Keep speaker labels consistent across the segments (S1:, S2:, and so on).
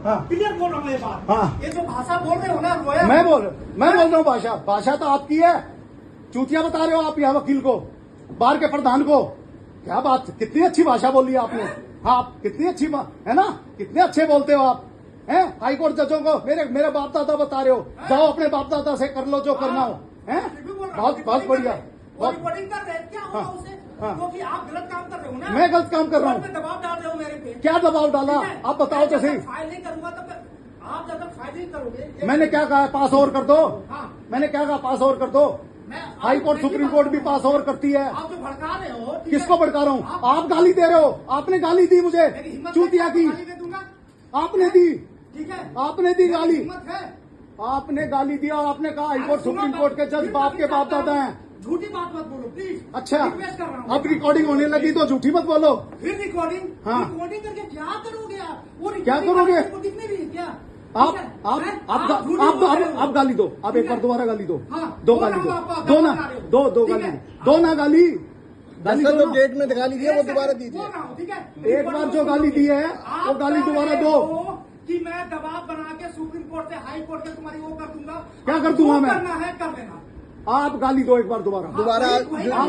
S1: हाँ।
S2: क्लियर बोल रहा हूँ ये बात।
S1: हाँ।
S2: ये जो भाषा बोल रहे हो ना रोया,
S1: मैं बोल रहा हूँ भाषा तो आपकी है। चूतिया बता रहे हो आप यहाँ वकील को, बार के प्रधान को। क्या बात, कितनी अच्छी भाषा बोली आपने। हाँ, आप कितनी अच्छी है ना, कितने अच्छे बोलते हो आप हैं। हाईकोर्ट जजों को मेरे बाप दादा बता रहे हो, जाओ अपने बाप दादा से कर लो जो करना हो। हैं, बहुत बढ़िया।
S2: रिकॉर्डिंग कर रहे हैं क्या होगा
S1: हाँ।
S2: उसे,
S1: हाँ।
S2: क्योंकि आप गलत काम कर रहे हो ना।
S1: मैं गलत काम कर रहा हूँ?
S2: दबाव डाल रहे हो मेरे पे।
S1: क्या दबाव डाला, आप बताओ तो सही।
S2: फाइल नहीं करूंगा तो फिर आप जब फाइल नहीं करोगे।
S1: मैंने क्या कहा, पास और कर दो।
S2: हाँ।
S1: मैंने क्या कहा, पास और कर दो। हाई कोर्ट सुप्रीम कोर्ट भी पास ओवर करती है।
S2: आप जो भड़का रहे हो,
S1: किसको भड़का रहा हूँ? आप गाली दे रहे हो। आपने गाली दी मुझे, चूतिया की। आपने दी,
S2: ठीक है,
S1: आपने दी गाली।
S2: हिम्मत है।
S1: आपने गाली दिया और आपने कहा हाईकोर्ट सुप्रीम कोर्ट के जज बाप के बाप दादा हैं।
S2: झूठी बात मत बोलो प्लीज।
S1: अच्छा,
S2: रिक्वेस्ट कर रहा हूँ।
S1: अब रिकॉर्डिंग होने लगी तो झूठी मत बोलो।
S2: फिर रिकॉर्डिंग,
S1: हाँ।
S2: रिकॉर्डिंग करके क्या करोगे आप? वो
S1: क्या करोगे?
S2: दिख नहीं रही क्या?
S1: आप गाली दो। आप एक बार दोबारा गाली दो। दो गाली दो, दो ना, दो गाली दो ना, गाली
S3: जैसा जो गेट में गाली दी है वो दोबारा दीजिए।
S2: ठीक है,
S1: एक बार जो गाली दी है वो गाली दोबारा दो।
S2: कि मैं दबाव बना के सुप्रीम कोर्ट से हाई कोर्ट से तुम्हारी वो कर दूंगा।
S1: क्या कर दूंगा मैं?
S2: करना है कर लेना।
S1: आप गाली दो एक बार दोबारा।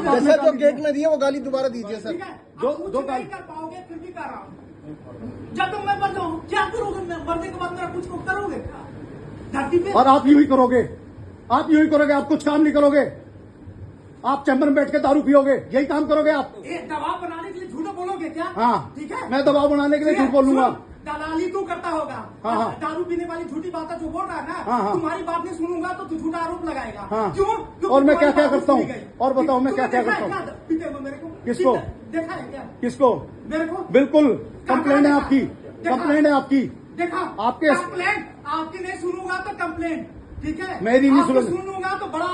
S3: जैसा जो गेट में दी है वो गाली दोबारा दीजिए सर।
S2: ठीक है,
S1: दो
S2: कुछ
S1: गाली
S2: नहीं कर पाओगे, फिर भी कर रहा हूँ। जब तक मैं मर जाऊँ क्या करोगे? मैं मरने के बाद मेरा कुछ करोगे क्या धरती पे?
S1: और आप यूं ही करोगे, आप यूं ही करोगे, आप कुछ काम नहीं करोगे। आप चैम्बर में बैठ के दारू पियोगे, यही काम करोगे आप।
S2: दबाव बनाने के लिए झूठ बोलोगे क्या?
S1: हाँ,
S2: ठीक है,
S1: मैं दबाव बनाने के लिए झूठ बोलूंगा।
S2: दलाली तू करता होगा।
S1: हाँ, हाँ।
S2: दारू पीने वाली झूठी बातें जो बोल रहा है ना,
S1: हाँ, हाँ।
S2: तुम्हारी बात नहीं सुनूंगा तो तू झूठा आरोप लगाएगा।
S1: हाँ।
S2: क्यों?
S1: और मैं क्या क्या करता हूँ? और बताओ मैं क्या क्या करता हूँ?
S2: पीते हुए मेरे को
S1: किसको
S2: देखा है क्या?
S1: किसको?
S2: मेरे को
S1: बिल्कुल कंप्लेंट है आपकी, कंप्लेंट है आपकी।
S2: देखा
S1: आपके
S2: कंप्लेंट आपकी नहीं सुनूंगा तो कंप्लेंट, ठीक है,
S1: मेरी नहीं
S2: सुनूंगा तो बड़ा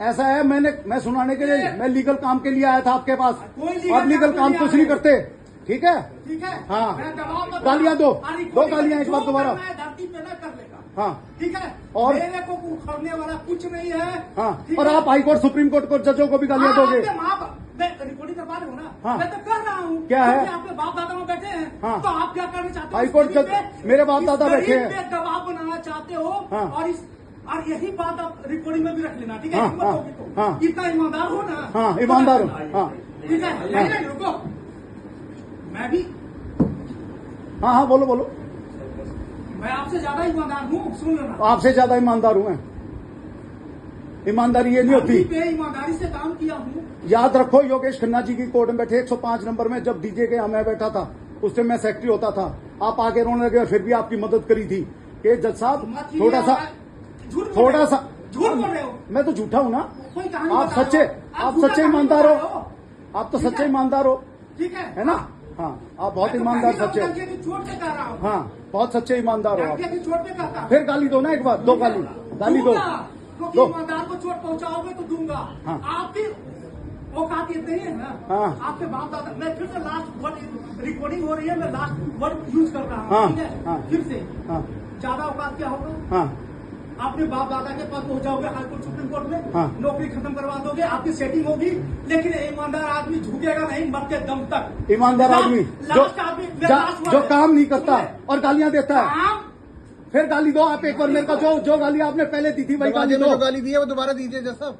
S1: ऐसा है। मैं सुनाने के लिए, मैं लीगल काम के लिए आया था आपके पास।
S2: कोई
S1: आप लीगल काम कुछ नहीं करते, ठीक है।
S2: ठीक है,
S1: हाँ,
S2: मैं दबाव
S1: गालियां दो गालियां एक बार दोबारा।
S2: धरती पे ना कर लेगा।
S1: हाँ,
S2: ठीक है,
S1: और
S2: मेरे को उखड़ने वाला कुछ नहीं है।
S1: हाँ, और आप हाईकोर्ट सुप्रीम कोर्ट को जजों को भी गालियां दोगे।
S2: मैं रिकॉर्डिंग करवा रही हूँ ना।
S1: हाँ।
S2: मैं तो कर रहा हूँ।
S1: क्या है?
S2: आपके बाप दादा में बैठे हैं।
S1: हाँ।
S2: तो आप क्या करना चाहते हो?
S1: हाईकोर्ट जज मेरे बाप दादा बैठे हैं।
S2: पे दबाव बनाना चाहते हो।
S1: हाँ।
S2: और यही बात आप रिकॉर्डिंग में भी रख लेना, ठीक है?
S1: हाँ,
S2: हिम्मत
S1: हाँ,
S2: होगी तो।
S1: हाँ।
S2: इतना ईमानदार हो ना।
S1: हाँ, ईमानदार हो। हाँ,
S2: ठीक है, नहीं रुको, मैं भी
S1: हाँ, हाँ, बोलो बोलो।
S2: मैं आपसे ज्यादा ईमानदार हूँ, सुन लेना।
S1: आपसे ज्यादा ईमानदार हूँ मैं। ईमानदारी ये नहीं होती।
S2: पे ईमानदारी से काम किया हूँ।
S1: याद रखो, योगेश खन्ना जी की कोर्ट में बैठे 105 नंबर में जब डीजे के यहाँ मैं बैठा था, उस टाइम मैं सेक्रेटरी होता था। आप आगे रोने लगे, फिर भी आपकी मदद करी थी कि जज साहब थोड़ा सा
S2: झूठ बोल रहे हो।
S1: मैं तो झूठा हूँ ना।
S2: कोई कहानी
S1: आप
S2: बता
S1: सच्चे,
S2: रहे हो।
S1: आप
S2: झूठा
S1: सच्चे
S2: कहानी
S1: ईमानदार
S2: बता
S1: हो।
S2: रहे हो।
S1: आप तो
S2: ठीक
S1: सच्चे
S2: है।
S1: ईमानदार हो,
S2: ठीक
S1: है ना? हाँ, आप बहुत ईमानदार सच्चे।
S2: छोड़ के कर रहा हूँ।
S1: हाँ, बहुत सच्चे ईमानदार हो आप।
S2: छोड़ के करता।
S1: फिर गाली दो ना एक बार, दो गाली दो।
S2: क्योंकि ईमानदार को चोट पहुंचाओगे तो दूंगा।
S1: हाँ।
S2: आपकी औकात इतनी है ना।
S1: हाँ।
S2: आपके बाप दादा, मैं फिर से लास्ट वर्ड रिकॉर्डिंग हो रही है, मैं लास्ट वर्ड यूज कर रहा
S1: हाँ,
S2: हूँ, ठीक है?
S1: हाँ।
S2: फिर से
S1: हाँ,
S2: ज्यादा औकात क्या होगा?
S1: हाँ,
S2: आपने बाप दादा के पास पहुंच जाओगे हाईकोर्ट सुप्रीम कोर्ट में।
S1: हाँ।
S2: नौकरी खत्म करवा दोगे, आपकी सेटिंग होगी। लेकिन ईमानदार आदमी झुकेगा नहीं मरते दम तक।
S1: ईमानदार आदमी जो काम नहीं करता और गालियां देता है, फिर गाली दो आप एक बार। मेरे को जो गाली आपने पहले दी थी वही गाली दो।
S3: गाली दी है वो दोबारा दीजिए जज साहब।